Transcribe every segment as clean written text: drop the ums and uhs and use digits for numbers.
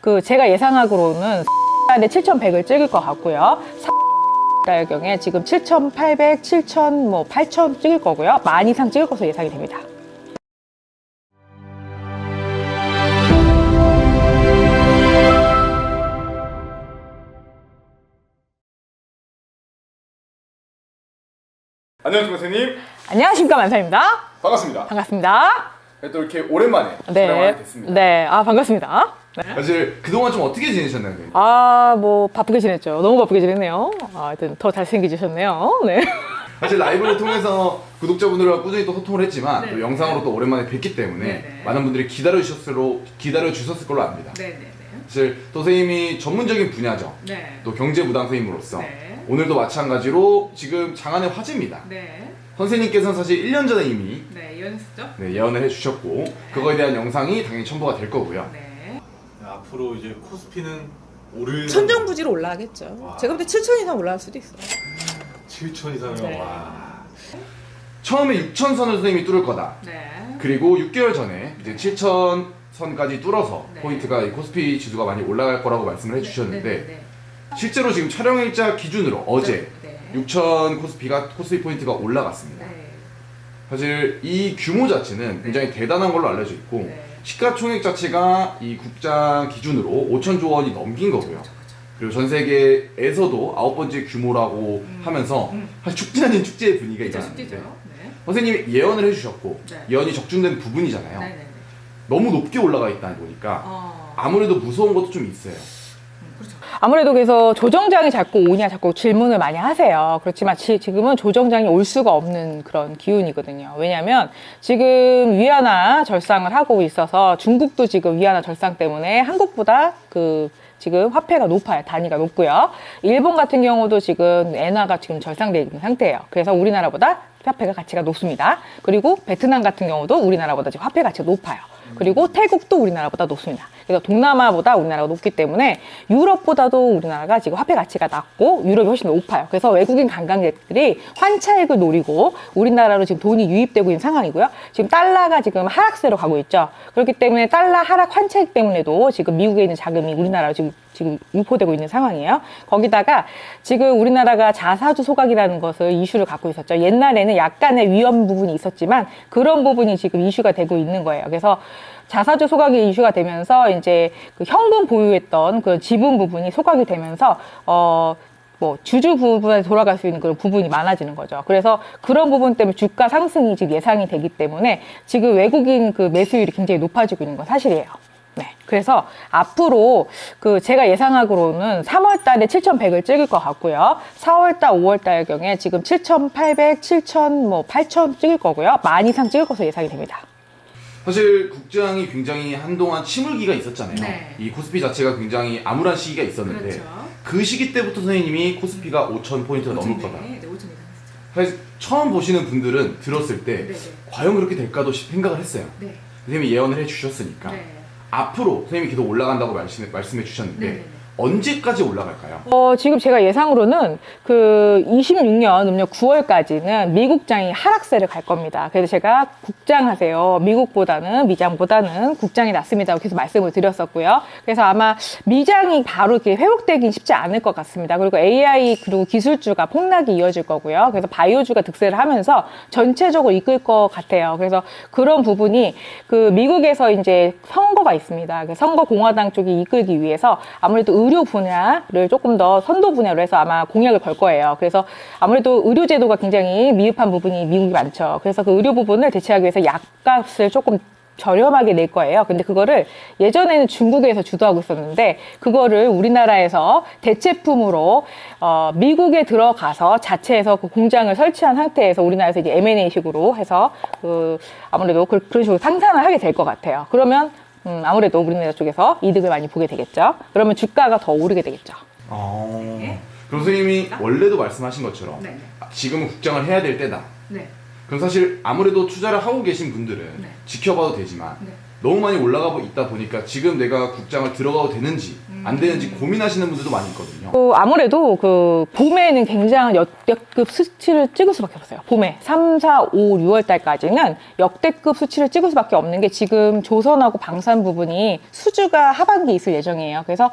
제가 예상하기로는 달에 7,100을 찍을 것 같고요. 달경에 지금 7,800, 7,000, 8,000 찍을 거고요. 10,000 이상 찍을 것으로 예상이 됩니다. 안녕하십니까 선생님. 안녕하십니까, 만사입니다. 반갑습니다. 반갑습니다. 또 이렇게 오랜만에 촬영하게 됐습니다. 네, 반갑습니다. 네. 사실 그동안 좀 어떻게 지내셨나요? 선생님? 바쁘게 지냈죠. 너무 바쁘게 지냈네요. 하여튼 더 잘생기셨네요. 네. 사실 라이브를 통해서 구독자분들과 꾸준히 또 소통을 했지만 또 영상으로 또 오랜만에 뵙기 때문에 많은 분들이 기다려주셨을 걸로 압니다. 사실 또 선생님이 전문적인 분야죠. 또 경제무당 선생님으로서 오늘도 마찬가지로 지금 장안의 화제입니다. 선생님께서는 사실 1년 전에 이미 예언했었죠? 예언을 해주셨고 그거에 대한 영상이 당연히 첨부가 될 거고요. 앞으로 이제 코스피는 오를 천정부지로 올라가겠죠. 와. 제가 볼 때 7천 이상 올라갈 수도 있어요. 7천 이상이면 네. 와. 처음에 6,000선을 선생님이 뚫을 거다. 그리고 6개월 전에 이제 7,000선까지 뚫어서 포인트가 이 코스피 지수가 많이 올라갈 거라고 말씀을 해주셨는데 실제로 지금 촬영일자 기준으로 어제 6,000 코스피 포인트가 올라갔습니다. 사실 이 규모 자체는 굉장히 대단한 걸로 알려져 있고 시가총액 자체가 이 국장 기준으로 5,000조 원이 넘긴 거고요. 그리고 전 세계에서도 9번째 규모라고 하면서 사실 축제 아닌 축제의 분위기가 일어났는데 선생님이 예언을 해주셨고 예언이 적중된 부분이잖아요. 너무 높게 올라가 있다 보니까 아무래도 무서운 것도 좀 있어요. 아무래도 그래서 조정장이 자꾸 오냐 자꾸 질문을 많이 하세요. 그렇지만 지금은 조정장이 올 수가 없는 그런 기운이거든요. 왜냐하면 지금 위안화 절상을 하고 있어서 중국도 지금 위안화 절상 때문에 한국보다 지금 화폐가 높아요. 단위가 높고요. 일본 같은 경우도 지금 엔화가 지금 절상되어 있는 상태예요. 그래서 우리나라보다 화폐가 가치가 높습니다. 그리고 베트남 같은 경우도 우리나라보다 지금 화폐 가치가 높아요. 그리고 태국도 우리나라보다 높습니다. 그래서 동남아보다 우리나라가 높기 때문에 유럽보다도 우리나라가 지금 화폐 가치가 낮고 유럽이 훨씬 높아요. 그래서 외국인 관광객들이 환차익을 노리고 우리나라로 지금 돈이 유입되고 있는 상황이고요. 지금 달러가 지금 하락세로 가고 있죠. 그렇기 때문에 달러 하락 환차익 때문에도 지금 미국에 있는 자금이 우리나라로 지금 유포되고 있는 상황이에요. 거기다가 지금 우리나라가 자사주 소각이라는 것을 이슈를 갖고 있었죠. 옛날에는 약간의 위험 부분이 있었지만 그런 부분이 지금 이슈가 되고 있는 거예요. 그래서 자사주 소각이 이슈가 되면서 이제 그 현금 보유했던 그 지분 부분이 소각이 되면서 주주 부분에 돌아갈 수 있는 그런 부분이 많아지는 거죠. 그래서 그런 부분 때문에 주가 상승이 지금 예상이 되기 때문에 지금 외국인 그 매수율이 굉장히 높아지고 있는 건 사실이에요. 네. 그래서 앞으로 제가 예상하기로는 3월 달에 7,100을 찍을 것 같고요. 4월 달, 5월 달 경에 지금 7,800, 7,000, 8,000 찍을 거고요. 10,000 이상 찍을 것으로 예상이 됩니다. 사실 국장이 굉장히 한동안 침울기가 있었잖아요. 이 코스피 자체가 굉장히 암울한 시기가 있었는데 그 시기 때부터 선생님이 코스피가 5,000포인트가 넘을 거다. 사실 처음 보시는 분들은 들었을 때 과연 그렇게 될까도 생각을 했어요. 선생님이 예언을 해주셨으니까 앞으로 선생님이 계속 올라간다고 말씀해 주셨는데 언제까지 올라갈까요? 지금 제가 예상으로는 26년 음력 9월까지는 미국장이 하락세를 갈 겁니다. 그래서 제가 국장하세요. 미장보다는 국장이 낫습니다. 계속 말씀을 드렸었고요. 그래서 아마 미장이 바로 이렇게 회복되긴 쉽지 않을 것 같습니다. 그리고 AI 그리고 기술주가 폭락이 이어질 거고요. 그래서 바이오주가 득세를 하면서 전체적으로 이끌 것 같아요. 그래서 그런 부분이 미국에서 이제 선거가 있습니다. 선거 공화당 쪽이 이끌기 위해서 아무래도 의료 분야를 조금 더 선도 분야로 해서 아마 공약을 걸 거예요. 그래서 아무래도 의료 제도가 굉장히 미흡한 부분이 미국이 많죠. 그래서 그 의료 부분을 대체하기 위해서 약값을 조금 저렴하게 낼 거예요. 근데 그거를 예전에는 중국에서 주도하고 있었는데 그거를 우리나라에서 대체품으로 미국에 들어가서 자체에서 그 공장을 설치한 상태에서 우리나라에서 이제 M&A식으로 해서 아무래도 그런 식으로 상산을 하게 될 것 같아요. 그러면 아무래도 우리나라 쪽에서 이득을 많이 보게 되겠죠. 그러면 주가가 더 오르게 되겠죠. 그럼 선생님이 원래도 말씀하신 것처럼 지금은 국장을 해야 될 때다. 그럼 사실 아무래도 투자를 하고 계신 분들은 지켜봐도 되지만 너무 많이 올라가고 있다 보니까 지금 내가 국장을 들어가도 되는지 안 되는지 고민하시는 분들도 많이 있거든요. 아무래도 그 봄에는 굉장한 역대급 수치를 찍을 수밖에 없어요. 봄에 3, 4, 5, 6월 달까지는 역대급 수치를 찍을 수밖에 없는 게 지금 조선하고 방산 부분이 수주가 하반기에 있을 예정이에요. 그래서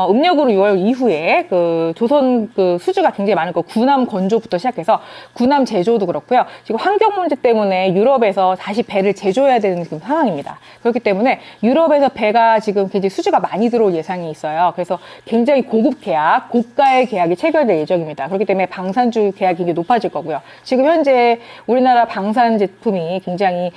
음력으로 6월 이후에 그 조선 그 수주가 굉장히 많을 거고 군함 건조부터 시작해서 군함 제조도 그렇고요. 지금 환경 문제 때문에 유럽에서 다시 배를 제조해야 되는 지금 상황입니다. 그렇기 때문에 유럽에서 배가 지금 굉장히 수주가 많이 들어올 예상이 있어요. 그래서 굉장히 고급 계약, 고가의 계약이 체결될 예정입니다. 그렇기 때문에 방산주 계약이 굉장히 높아질 거고요. 지금 현재 우리나라 방산 제품이 굉장히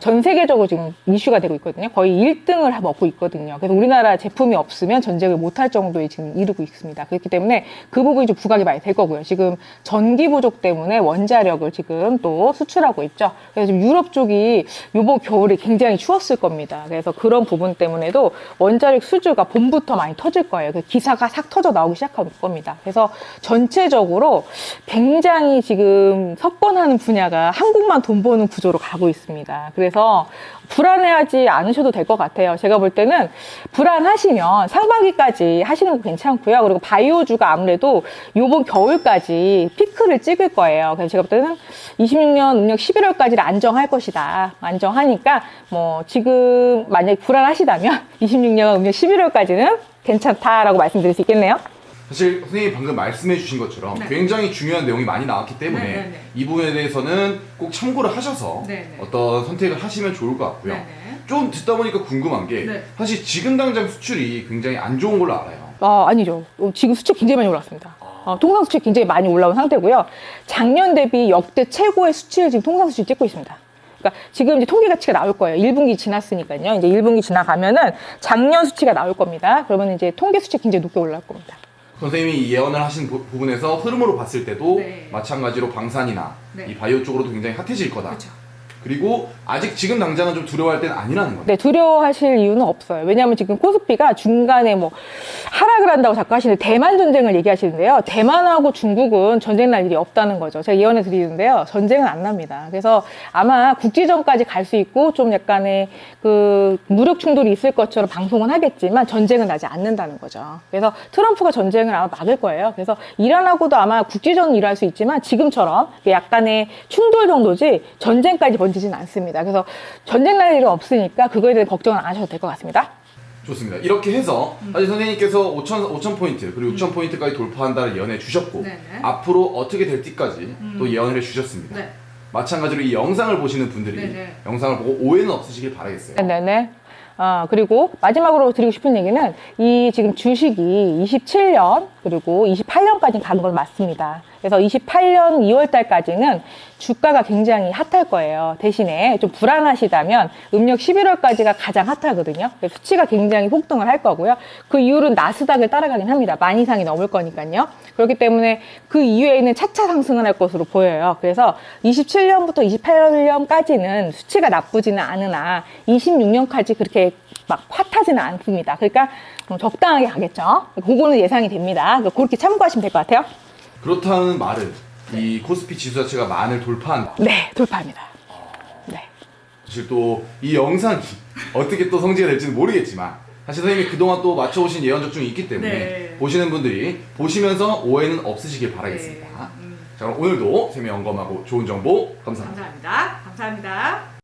전 세계적으로 지금 이슈가 되고 있거든요. 거의 1등을 먹고 있거든요. 그래서 우리나라 제품이 없으면 전쟁을 못할 정도에 지금 이르고 있습니다. 그렇기 때문에 그 부분이 좀 부각이 많이 될 거고요. 지금 전기 부족 때문에 원자력을 지금 또 수출하고 있죠. 그래서 지금 유럽 쪽이 이번 겨울에 굉장히 추웠을 겁니다. 그래서 그런 부분 때문에도 원자력 수주가 봄부터 많이 터질 거예요. 그 기사가 싹 터져 나오기 시작할 겁니다. 그래서 전체적으로 굉장히 지금 석권하는 분야가 한국만 돈 버는 구조로 가고 있습니다. 그래서 불안해하지 않으셔도 될 것 같아요. 제가 볼 때는 불안하시면 상반기까지 하시는 거 괜찮고요. 그리고 바이오주가 아무래도 요번 겨울까지 피크를 찍을 거예요. 그래서 제가 볼 때는 26년 음력 11월까지를 안정할 것이다. 안정하니까 뭐 지금 만약에 불안하시다면 26년 음력 11월까지는 괜찮다라고 말씀드릴 수 있겠네요. 사실 선생님이 방금 말씀해 주신 것처럼 네. 굉장히 중요한 내용이 많이 나왔기 때문에 네. 이 부분에 대해서는 꼭 참고를 하셔서 네. 어떤 선택을 하시면 좋을 것 같고요. 네. 좀 듣다 보니까 궁금한 게 네. 사실 지금 당장 수출이 굉장히 안 좋은 걸로 알아요. 아니죠. 지금 수출 굉장히 많이 올랐습니다. 통상 수출이 굉장히 많이 올라온 상태고요. 작년 대비 역대 최고의 수치를 지금 통상 수출 찍고 있습니다. 그러니까 지금 이제 통계 가치가 나올 거예요. 1분기 지났으니까요. 이제 1분기 지나가면은 작년 수치가 나올 겁니다. 그러면 이제 통계 수치 굉장히 높게 올라올 겁니다. 선생님이 이 예언을 하신 부분에서 흐름으로 봤을 때도 네. 마찬가지로 방산이나 네. 이 바이오 쪽으로도 굉장히 핫해질 거다. 그렇죠. 그리고 아직 지금 당장은 좀 두려워할 때는 아니라는 거예요. 네, 두려워하실 이유는 없어요. 왜냐하면 지금 코스피가 중간에 뭐 하락을 한다고 자꾸 하시는데 대만 전쟁을 얘기하시는데요. 대만하고 중국은 전쟁 날 일이 없다는 거죠. 제가 예언해 드리는데요. 전쟁은 안 납니다. 그래서 아마 국지전까지 갈 수 있고 좀 약간의 그 무력 충돌이 있을 것처럼 방송은 하겠지만 전쟁은 나지 않는다는 거죠. 그래서 트럼프가 전쟁을 아마 막을 거예요. 그래서 이란하고도 아마 국지전은 일어날 수 있지만 지금처럼 약간의 충돌 정도지 전쟁까지 번지진 않습니다. 그래서 전쟁 날 일은 없으니까 그거에 대해 걱정은 안 하셔도 될 것 같습니다. 좋습니다. 이렇게 해서 사실 선생님께서 5,000 포인트 그리고 6,000 포인트까지 돌파한다를 예언해 주셨고 네네. 앞으로 어떻게 될지까지 또 예언을 해 주셨습니다. 네. 마찬가지로 이 영상을 보시는 분들이 네네. 영상을 보고 오해는 없으시길 바라겠어요. 네네. 그리고 마지막으로 드리고 싶은 얘기는 이 지금 주식이 27년 그리고 28년까지 가는 건 맞습니다. 그래서 28년 2월 달까지는 주가가 굉장히 핫할 거예요. 대신에 좀 불안하시다면 음력 11월까지가 가장 핫하거든요. 그래서 수치가 굉장히 폭등을 할 거고요. 그 이후로는 나스닥을 따라가긴 합니다. 10,000 이상이 넘을 거니까요. 그렇기 때문에 그 이후에는 차차 상승을 할 것으로 보여요. 그래서 27년부터 28년까지는 수치가 나쁘지는 않으나 26년까지 그렇게 막 핫하지는 않습니다. 그러니까 적당하게 가겠죠. 그거는 예상이 됩니다. 그렇게 참고하시면 될 것 같아요. 그렇다는 말은 이 코스피 지수 자체가 만을 돌파한다. 네, 돌파합니다. 네. 사실 또 이 영상이 어떻게 또 성지가 될지는 모르겠지만 사실 선생님이 그동안 또 맞춰오신 예언 적중이 있기 때문에 네. 보시는 분들이 보시면서 오해는 없으시길 바라겠습니다. 네. 자, 그럼 오늘도 재미연검하고 좋은 정보 감사합니다. 감사합니다. 감사합니다.